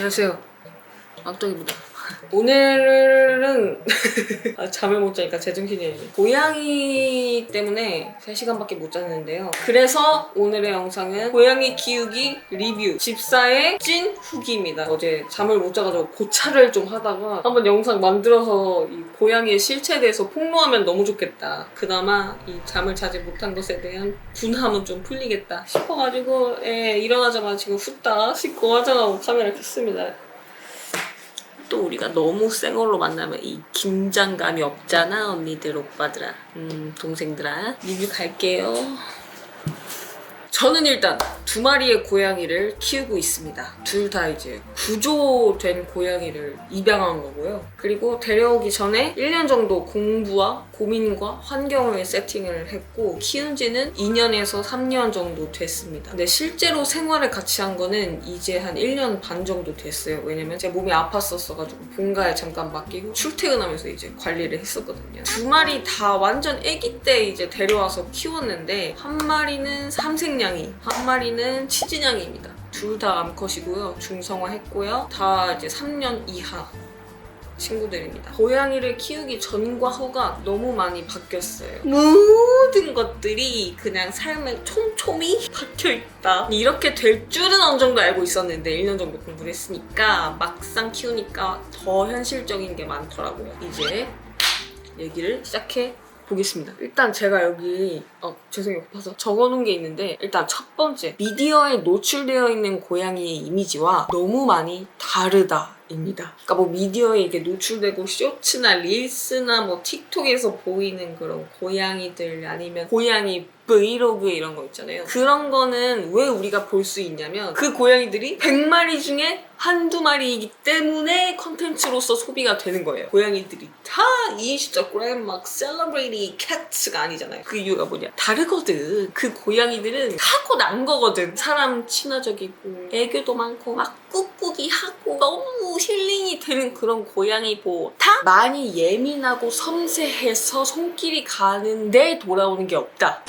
안녕하세요, 악덕입니다. 오늘은 잠을 못 자니까 제정신이 아니에요. 고양이 때문에 3시간밖에 못 잤는데요. 그래서 오늘의 영상은 고양이 키우기 리뷰 집사의 찐 후기입니다. 어제 잠을 못 자가지고 고찰을 좀 하다가 한번 영상 만들어서 이 고양이의 실체에 대해서 폭로하면 너무 좋겠다. 그나마 이 잠을 자지 못한 것에 대한 분함은 좀 풀리겠다 싶어가지고 일어나자마자 지금 후딱 씻고 화장하고 카메라 켰습니다. 또 우리가 너무 생얼로 만나면 이 긴장감이 없잖아, 언니들, 오빠들아, 동생들아. 리뷰 갈게요. 저는 일단 2마리의 고양이를 키우고 있습니다. 둘 다 이제 구조된 고양이를 입양한 거고요. 그리고 데려오기 전에 1년 정도 공부와 고민과 환경을 세팅을 했고 키운 지는 2년에서 3년 정도 됐습니다. 근데 실제로 생활을 같이 한 거는 이제 한 1년 반 정도 됐어요. 왜냐면 제 몸이 아팠었어가지고 본가에 잠깐 맡기고 출퇴근하면서 이제 관리를 했었거든요. 2마리 다 완전 아기 때 이제 데려와서 키웠는데 한 마리는 삼색냥이, 한 마리는 치즈냥이입니다. 둘 다 암컷이고요. 중성화했고요. 다 이제 3년 이하 친구들입니다. 고양이를 키우기 전과 후가 너무 많이 바뀌었어요. 모든 것들이 그냥 삶에 촘촘히 박혀있다. 이렇게 될 줄은 어느 정도 알고 있었는데 1년 정도 공부를 했으니까 막상 키우니까 더 현실적인 게 많더라고요. 이제 얘기를 시작해 보겠습니다. 일단 제가 여기 죄송해요, 고파서 적어놓은 게 있는데, 일단 첫 번째, 미디어에 노출되어 있는 고양이의 이미지와 너무 많이 다르다 입니다. 그러니까 뭐 미디어에 이게 노출되고 쇼츠나 릴스나 뭐 틱톡에서 보이는 그런 고양이들, 아니면 고양이 브이로그 이런 거 있잖아요. 그런 거는 왜 우리가 볼 수 있냐면 그 고양이들이 100마리 중에 한두 마리이기 때문에 컨텐츠로서 소비가 되는 거예요. 고양이들이 다 인스타그램 막 셀러브리티 캣츠가 아니잖아요. 그 이유가 뭐냐? 다르거든. 그 고양이들은 타고난 거거든. 사람 친화적이고 애교도 많고 막 꾹꾹이 하고 너무 힐링이 되는 그런 고양이보다 많이 예민하고 섬세해서 손길이 가는데 돌아오는 게 없다.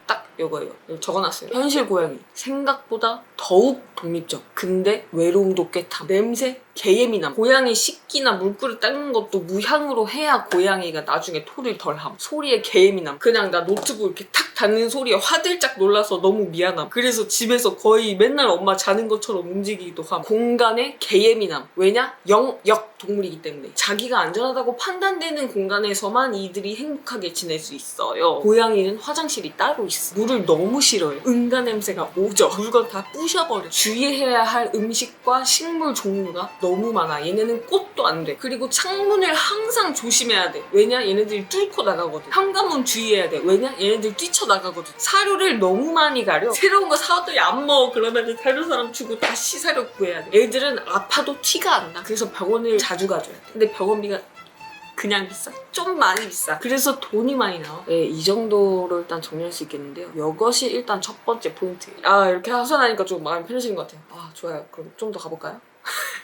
딱 이거예요. 적어놨어요. 현실 고양이 생각보다 더욱 독립적. 근데 외로움도 꽤 탐. 냄새 개예민함. 고양이 씻기나 물그릇 닦는 것도 무향으로 해야 고양이가 나중에 토를 덜함. 소리에 개예민함. 그냥 나 노트북 이렇게 탁 닫는 소리에 화들짝 놀라서 너무 미안함. 그래서 집에서 거의 맨날 엄마 자는 것처럼 움직이기도 함. 공간에 개예민함. 왜냐? 영역 동물이기 때문에 자기가 안전하다고 판단되는 공간에서만 이들이 행복하게 지낼 수 있어요. 고양이는 화장실이 따로 있어. 물을 너무 싫어해. 응가 냄새가 오죠. 물건 다 부셔버려. 주의해야 할 음식과 식물 종류가 너무 많아. 얘네는 꽃도 안 돼. 그리고 창문을 항상 조심해야 돼. 왜냐? 얘네들이 뚫고 나가거든. 현관문 주의해야 돼. 왜냐? 얘네들 뛰쳐나가거든. 사료를 너무 많이 가려. 새로운 거 사왔더니 안 먹어. 그러면 다른 사람 주고 다시 사료 구해야 돼. 애들은 아파도 티가 안 나. 그래서 병원을 자주 가줘야 돼. 근데 병원비가 그냥 비싸? 좀 많이 비싸. 그래서 돈이 많이 나와. 네, 이 정도로 일단 정리할 수 있겠는데요. 이것이 일단 첫 번째 포인트예요. 이렇게 하소연하니까 좀 마음이 편해지는 것 같아요. 좋아요. 그럼 좀 더 가볼까요?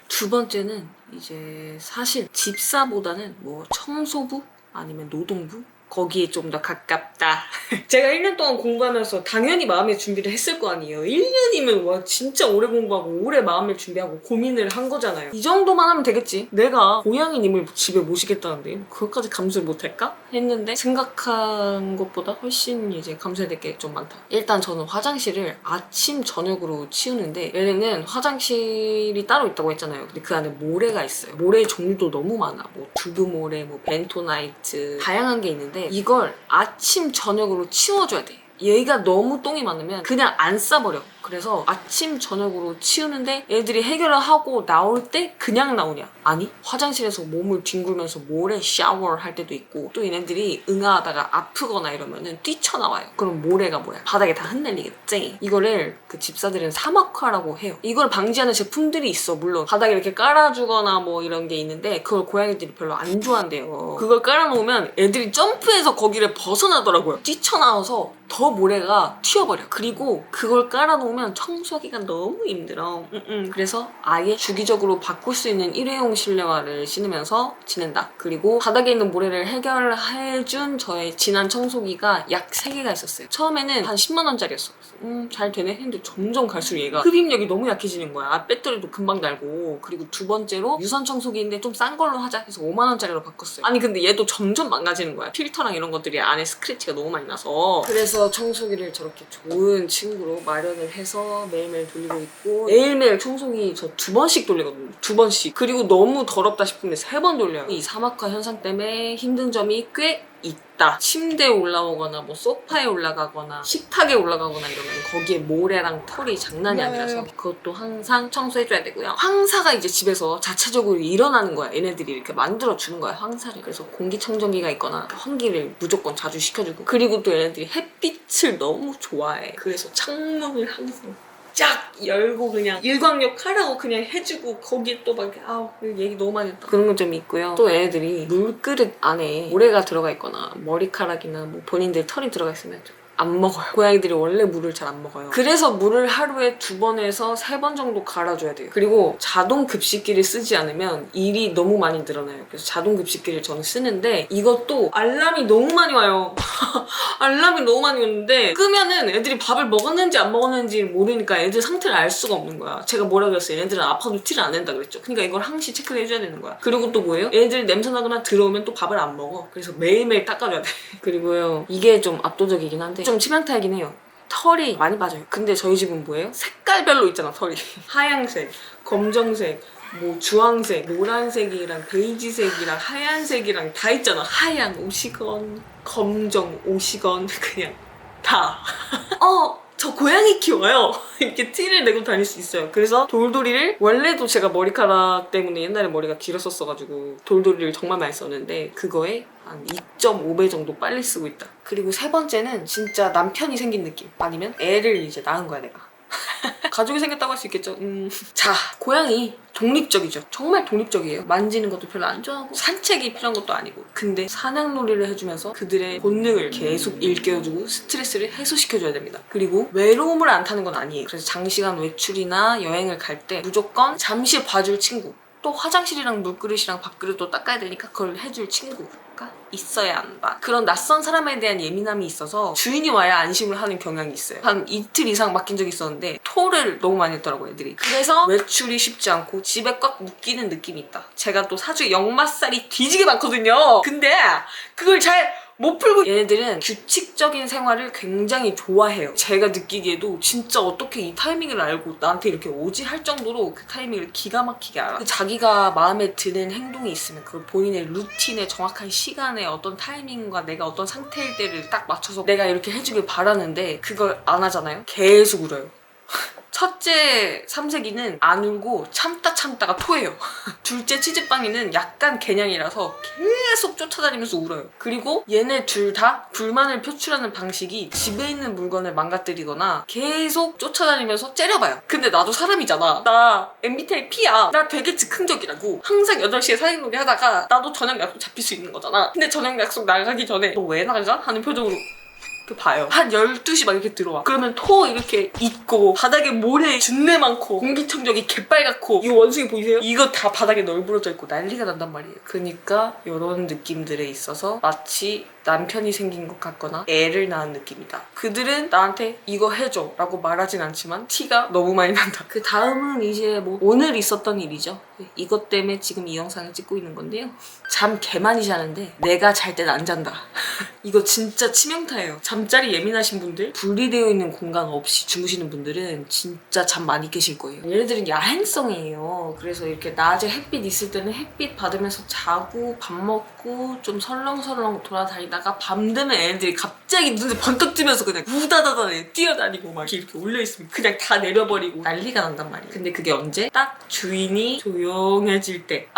두 번째는 이제 사실 집사보다는 뭐 청소부 아니면 노동부? 거기에 좀 더 가깝다. 제가 1년 동안 공부하면서 당연히 마음의 준비를 했을 거 아니에요. 1년이면 와 진짜 오래 공부하고 오래 마음을 준비하고 고민을 한 거잖아요. 이 정도만 하면 되겠지. 내가 고양이님을 집에 모시겠다는데 그것까지 감수를 못할까? 했는데 생각한 것보다 훨씬 이제 감수해야 될 게 좀 많다. 일단 저는 화장실을 아침 저녁으로 치우는데 얘네는 화장실이 따로 있다고 했잖아요. 근데 그 안에 모래가 있어요. 모래 종류도 너무 많아. 뭐 두부 모래, 뭐 벤토나이트 다양한 게 있는데 이걸 아침 저녁으로 치워줘야 돼. 얘가 너무 똥이 많으면 그냥 안 싸버려. 그래서 아침 저녁으로 치우는데 애들이 해결을 하고 나올 때 그냥 나오냐? 아니, 화장실에서 몸을 뒹굴면서 모래 샤워를 할 때도 있고, 또 얘네들이 응아하다가 아프거나 이러면은 뛰쳐나와요. 그럼 모래가 뭐야? 바닥에 다 흩날리겠지. 이거를 그 집사들은 사막화라고 해요. 이걸 방지하는 제품들이 있어. 물론 바닥에 이렇게 깔아주거나 뭐 이런 게 있는데 그걸 고양이들이 별로 안 좋아한대요. 그걸 깔아놓으면 애들이 점프해서 거기를 벗어나더라고요. 뛰쳐나와서 더 모래가 튀어버려. 그리고 그걸 깔아놓으면 보면 청소하기가 너무 힘들어. 그래서 아예 주기적으로 바꿀 수 있는 일회용 실내화를 신으면서 지낸다. 그리고 바닥에 있는 모래를 해결해준 저의 진한 청소기가 약 3개가 있었어요. 처음에는 한 10만 원짜리였어. 잘 되네 했는데 점점 갈수록 얘가 흡입력이 너무 약해지는 거야. 배터리도 금방 달고. 그리고 두 번째로 유선 청소기인데 좀 싼 걸로 하자 해서 5만 원짜리로 바꿨어요. 아니 근데 얘도 점점 망가지는 거야. 필터랑 이런 것들이 안에 스크래치가 너무 많이 나서. 그래서 청소기를 저렇게 좋은 친구로 마련을 해서 매일매일 돌리고 있고, 매일매일 청소기 저 2번씩 돌리거든요. 2번씩. 그리고 너무 더럽다 싶으면 3번 돌려요. 이 사막화 현상 때문에 힘든 점이 꽤 있다. 침대에 올라오거나 뭐 소파에 올라가거나 식탁에 올라가거나 이러면 거기에 모래랑 털이 장난이 아니라서 그것도 항상 청소해줘야 되고요. 황사가 이제 집에서 자체적으로 일어나는 거야. 얘네들이 이렇게 만들어주는 거야, 황사를. 그래서 공기청정기가 있거나 환기를 무조건 자주 시켜주고, 그리고 또 얘네들이 햇빛을 너무 좋아해. 그래서 창문을 항상 쫙 열고 그냥 일광욕 하라고 그냥 해주고, 거기에 또 막 얘기 너무 많이 했다. 그런 건 좀 있고요. 또 애들이 물그릇 안에 모래가 들어가 있거나 머리카락이나 뭐 본인들 털이 들어가 있으면 좀 안 먹어요. 고양이들이 원래 물을 잘 안 먹어요. 그래서 물을 하루에 2번에서 3번 정도 갈아줘야 돼요. 그리고 자동 급식기를 쓰지 않으면 일이 너무 많이 늘어나요. 그래서 자동 급식기를 저는 쓰는데 이것도 알람이 너무 많이 와요. 알람이 너무 많이 오는데 끄면은 애들이 밥을 먹었는지 안 먹었는지 모르니까 애들 상태를 알 수가 없는 거야. 제가 뭐라 그랬어요? 얘네들은 아파도 티를 안 낸다 그랬죠. 그러니까 이걸 항시 체크를 해줘야 되는 거야. 그리고 또 뭐예요? 애들 냄새나거나 들어오면 또 밥을 안 먹어. 그래서 매일매일 닦아줘야 돼. 그리고요, 이게 좀 압도적이긴 한데 좀 치명타이긴 해요. 털이 많이 빠져요. 근데 저희 집은 뭐예요? 색깔별로 있잖아, 털이. 하얀색, 검정색, 뭐 주황색, 노란색이랑 베이지색이랑 하얀색이랑 다 있잖아. 하얀 오시건, 검정 오시건, 그냥 다. 저 고양이 키워요. 이렇게 티를 내고 다닐 수 있어요. 그래서 돌돌이를, 원래도 제가 머리카락 때문에 옛날에 머리가 길었었어가지고 돌돌이를 정말 많이 썼는데 그거에 한 2.5배 정도 빨리 쓰고 있다. 그리고 3번째는 진짜 남편이 생긴 느낌. 아니면 애를 이제 낳은 거야, 내가. 가족이 생겼다고 할 수 있겠죠. 자, 고양이 독립적이죠. 정말 독립적이에요. 만지는 것도 별로 안 좋아하고 산책이 필요한 것도 아니고. 근데 사냥놀이를 해주면서 그들의 본능을 계속 일깨워주고 스트레스를 해소시켜줘야 됩니다. 그리고 외로움을 안 타는 건 아니에요. 그래서 장시간 외출이나 여행을 갈 때 무조건 잠시 봐줄 친구, 또 화장실이랑 물그릇이랑 밥그릇도 닦아야 되니까 그걸 해줄 친구가 있어야 한다. 그런 낯선 사람에 대한 예민함이 있어서 주인이 와야 안심을 하는 경향이 있어요. 한 이틀 이상 맡긴 적이 있었는데 토를 너무 많이 했더라고요, 애들이. 그래서 외출이 쉽지 않고 집에 꽉 묶이는 느낌이 있다. 제가 또 사주 역마살이 뒤지게 많거든요. 근데 그걸 잘 못 풀고, 얘네들은 규칙적인 생활을 굉장히 좋아해요. 제가 느끼기에도 진짜 어떻게 이 타이밍을 알고 나한테 이렇게 오지 할 정도로 그 타이밍을 기가 막히게 알아. 자기가 마음에 드는 행동이 있으면 그걸 본인의 루틴에 정확한 시간에 어떤 타이밍과 내가 어떤 상태일 때를 딱 맞춰서 내가 이렇게 해주길 바라는데 그걸 안 하잖아요? 계속 울어요. 첫째 삼색이는 안 울고 참다가 토해요. 둘째 치즈빵이는 약간 개냥이라서 계속 쫓아다니면서 울어요. 그리고 얘네 둘 다 불만을 표출하는 방식이 집에 있는 물건을 망가뜨리거나 계속 쫓아다니면서 째려봐요. 근데 나도 사람이잖아. 나 MBTI P야. 나 되게 즉흥적이라고. 항상 8시에 사행놀이 하다가 나도 저녁 약속 잡힐 수 있는 거잖아. 근데 저녁 약속 나가기 전에 너 왜 나가? 하는 표정으로 봐요. 한 12시 막 이렇게 들어와. 그러면 토 이렇게 있고 바닥에 모래 준내 많고 공기청정기 개빨갛고 이 원숭이 보이세요? 이거 다 바닥에 널브러져 있고 난리가 난단 말이에요. 그러니까 이런 느낌들에 있어서 마치 남편이 생긴 것 같거나 애를 낳은 느낌이다. 그들은 나한테 이거 해줘 라고 말하진 않지만 티가 너무 많이 난다. 그 다음은 이제 뭐 오늘 있었던 일이죠. 이것 때문에 지금 이 영상을 찍고 있는 건데요. 잠 개 많이 자는데 내가 잘 땐 안 잔다. 이거 진짜 치명타예요. 잠자리 예민하신 분들, 분리되어 있는 공간 없이 주무시는 분들은 진짜 잠 많이 깨실 거예요. 얘네들은 야행성이에요. 그래서 이렇게 낮에 햇빛 있을 때는 햇빛 받으면서 자고 밥 먹고 좀 설렁설렁 돌아다니다가 밤 되면 애들이 갑자기 눈에 번쩍 뜨면서 그냥 우다다다 뛰어다니고 막 이렇게 올려있으면 그냥 다 내려버리고 난리가 난단 말이에요. 근데 그게 언제? 딱 주인이 조용해질 때,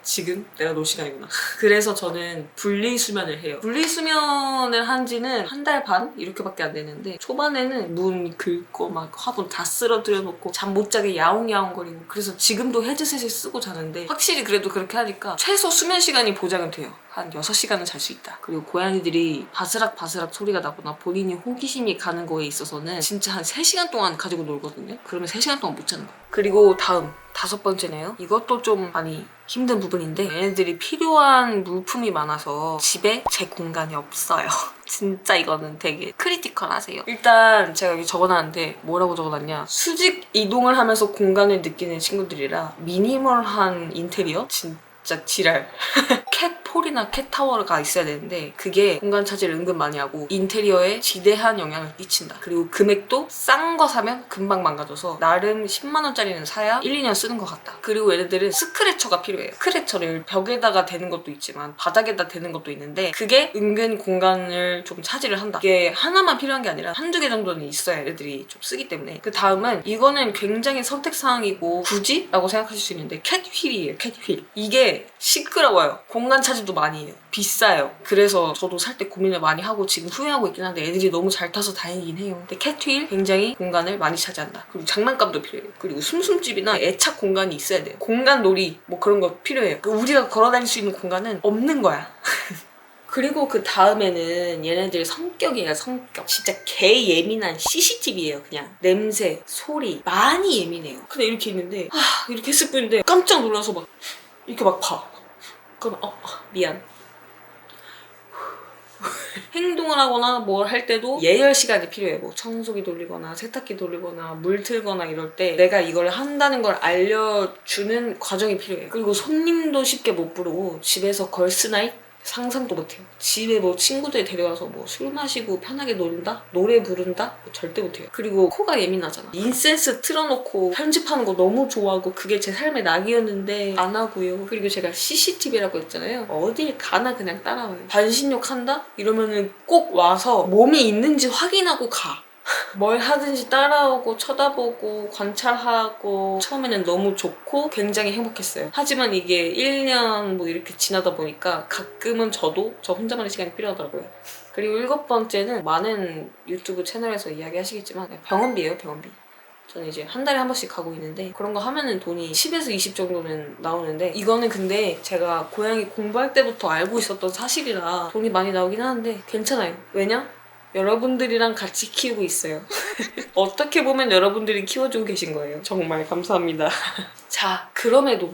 지금 내가 놀 시간이구나. 그래서 저는 분리수면을 해요. 분리수면을 한 지는 한 달 반? 이렇게밖에 안 되는데 초반에는 문 긁고 막 화분 다 쓸어들여 놓고 잠 못 자게 야옹야옹거리고 그래서 지금도 헤드셋을 쓰고 자는데 확실히 그래도 그렇게 하니까 최소 수면 시간이 보장은 돼요. 한 6시간은 잘 수 있다. 그리고 고양이들이 바스락바스락 소리가 나거나 본인이 호기심이 가는 거에 있어서는 진짜 한 3시간 동안 가지고 놀거든요. 그러면 3시간 동안 못 자는 거예요. 그리고 다음 5번째네요. 이것도 좀 많이 힘든 부분인데 얘네들이 필요한 물품이 많아서 집에 제 공간이 없어요. 진짜 이거는 되게 크리티컬하세요. 일단 제가 여기 적어놨는데 뭐라고 적어놨냐, 수직 이동을 하면서 공간을 느끼는 친구들이라 미니멀한 인테리어? 진짜 지랄. 캣폴이나 캣타워가 있어야 되는데 그게 공간 차지를 은근 많이 하고 인테리어에 지대한 영향을 끼친다. 그리고 금액도 싼 거 사면 금방 망가져서 나름 10만원짜리는 사야 1, 2년 쓰는 것 같다. 그리고 얘네들은 스크래처가 필요해요. 스크래처를 벽에다가 대는 것도 있지만 바닥에다 대는 것도 있는데 그게 은근 공간을 좀 차지를 한다. 이게 하나만 필요한 게 아니라 한두 개 정도는 있어야 얘네들이 좀 쓰기 때문에. 그 다음은 이거는 굉장히 선택사항이고 굳이? 라고 생각하실 수 있는데 캣휠이에요. 캣휠. 이게 시끄러워요. 공간 차지도 많이 해요. 비싸요. 그래서 저도 살 때 고민을 많이 하고 지금 후회하고 있긴 한데 애들이 너무 잘 타서 다행이긴 해요. 근데 캣휠 굉장히 공간을 많이 차지한다. 그리고 장난감도 필요해요. 그리고 숨숨집이나 애착 공간이 있어야 돼요. 공간 놀이 뭐 그런 거 필요해요. 우리가 걸어다닐 수 있는 공간은 없는 거야. 그리고 그 다음에는 얘네들 성격이에요. 성격. 진짜 개 예민한 CCTV예요. 그냥 냄새, 소리 많이 예민해요. 근데 이렇게 있는데 이렇게 했을 뿐인데 깜짝 놀라서 막 이렇게 막 봐. 그럼 미안. 행동을 하거나 뭘 할 때도 예열 시간이 필요해. 뭐 청소기 돌리거나 세탁기 돌리거나 물 틀거나 이럴 때 내가 이걸 한다는 걸 알려주는 과정이 필요해. 그리고 손님도 쉽게 못 부르고 집에서 걸스나잇 상상도 못해요. 집에 뭐 친구들 데려와서 뭐 술 마시고 편하게 논다? 노래 부른다? 절대 못해요. 그리고 코가 예민하잖아. 인센스 틀어놓고 편집하는 거 너무 좋아하고 그게 제 삶의 낙이었는데 안 하고요. 그리고 제가 CCTV라고 했잖아요. 어딜 가나 그냥 따라와요. 반신욕 한다? 이러면은 꼭 와서 몸이 있는지 확인하고 가. 뭘 하든지 따라오고 쳐다보고 관찰하고 처음에는 너무 좋고 굉장히 행복했어요. 하지만 이게 1년 뭐 이렇게 지나다 보니까 가끔은 저 혼자만의 시간이 필요하더라고요. 그리고 7번째는 많은 유튜브 채널에서 이야기하시겠지만 병원비예요. 병원비. 저는 이제 한 달에 한 번씩 가고 있는데 그런 거 하면은 돈이 10에서 20 정도는 나오는데 이거는 근데 제가 고양이 공부할 때부터 알고 있었던 사실이라 돈이 많이 나오긴 하는데 괜찮아요. 왜냐? 여러분들이랑 같이 키우고 있어요. 어떻게 보면 여러분들이 키워주고 계신 거예요. 정말 감사합니다. 자, 그럼에도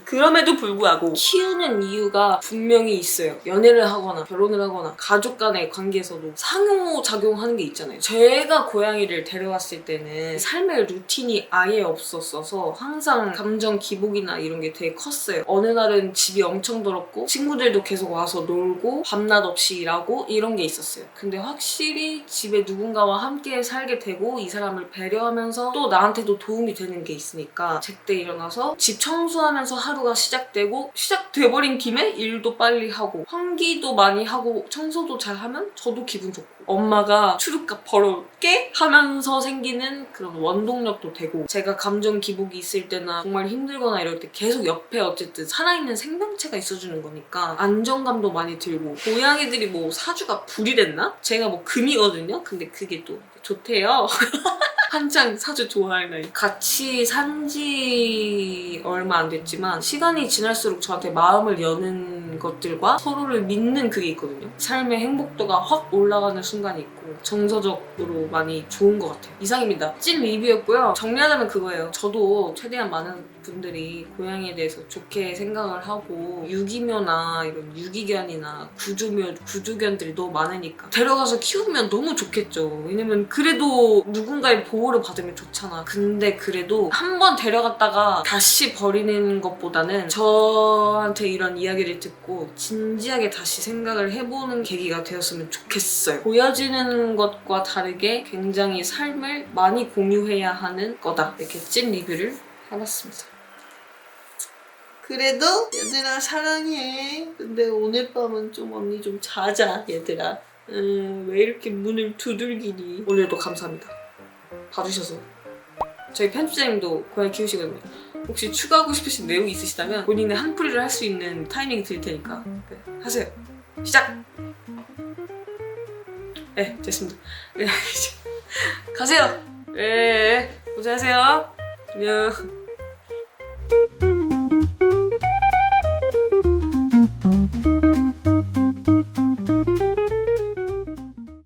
불구하고 키우는 이유가 분명히 있어요. 연애를 하거나 결혼을 하거나 가족 간의 관계에서도 상호작용하는 게 있잖아요. 제가 고양이를 데려왔을 때는 삶의 루틴이 아예 없었어서 항상 감정 기복이나 이런 게 되게 컸어요. 어느 날은 집이 엄청 더럽고 친구들도 계속 와서 놀고 밤낮 없이 일하고 이런 게 있었어요. 근데 확실히 집에 누군가와 함께 살게 되고 이 사람을 배려하면서 또 나한테도 도움이 되는 게 있으니까 제때 일어나서 집 청소하면서 하루가 시작돼버린 김에 일도 빨리 하고 환기도 많이 하고 청소도 잘 하면 저도 기분 좋고 엄마가 추룩값 벌어올게 하면서 생기는 그런 원동력도 되고 제가 감정 기복이 있을 때나 정말 힘들거나 이럴 때 계속 옆에 어쨌든 살아있는 생명체가 있어주는 거니까 안정감도 많지 들고 고양이들이 뭐 사주가 불이 됐나? 제가 뭐 금이거든요? 근데 그게 또 좋대요. 한창 사주 좋아할 나이. 같이 산지 얼마 안 됐지만 시간이 지날수록 저한테 마음을 여는 것들과 서로를 믿는 그게 있거든요. 삶의 행복도가 확 올라가는 순간이 있고 정서적으로 많이 좋은 것 같아요. 이상입니다. 찐 리뷰였고요. 정리하자면 그거예요. 저도 최대한 많은 분들이 고양이에 대해서 좋게 생각을 하고 유기묘나 이런 유기견이나 구조견들이 너무 많으니까 데려가서 키우면 너무 좋겠죠. 왜냐면 그래도 누군가의 보호를 받으면 좋잖아. 근데 그래도 한 번 데려갔다가 다시 버리는 것보다는 저한테 이런 이야기를 듣고 진지하게 다시 생각을 해보는 계기가 되었으면 좋겠어요. 보여지는 것과 다르게 굉장히 삶을 많이 공유해야 하는 거다. 이렇게 찐 리뷰를 해봤습니다. 그래도 얘들아 사랑해. 근데 오늘 밤은 좀 언니 좀 자자 얘들아. 왜 이렇게 문을 두들기니. 오늘도 감사합니다. 봐주셔서. 저희 편집자님도 고양이 키우시거든요. 혹시 추가하고 싶으신 내용이 있으시다면 본인의 한풀이를 할 수 있는 타이밍 드릴 테니까 하세요. 시작! 네, 됐습니다. 네, 가세요! 네, 고생하세요. 안녕.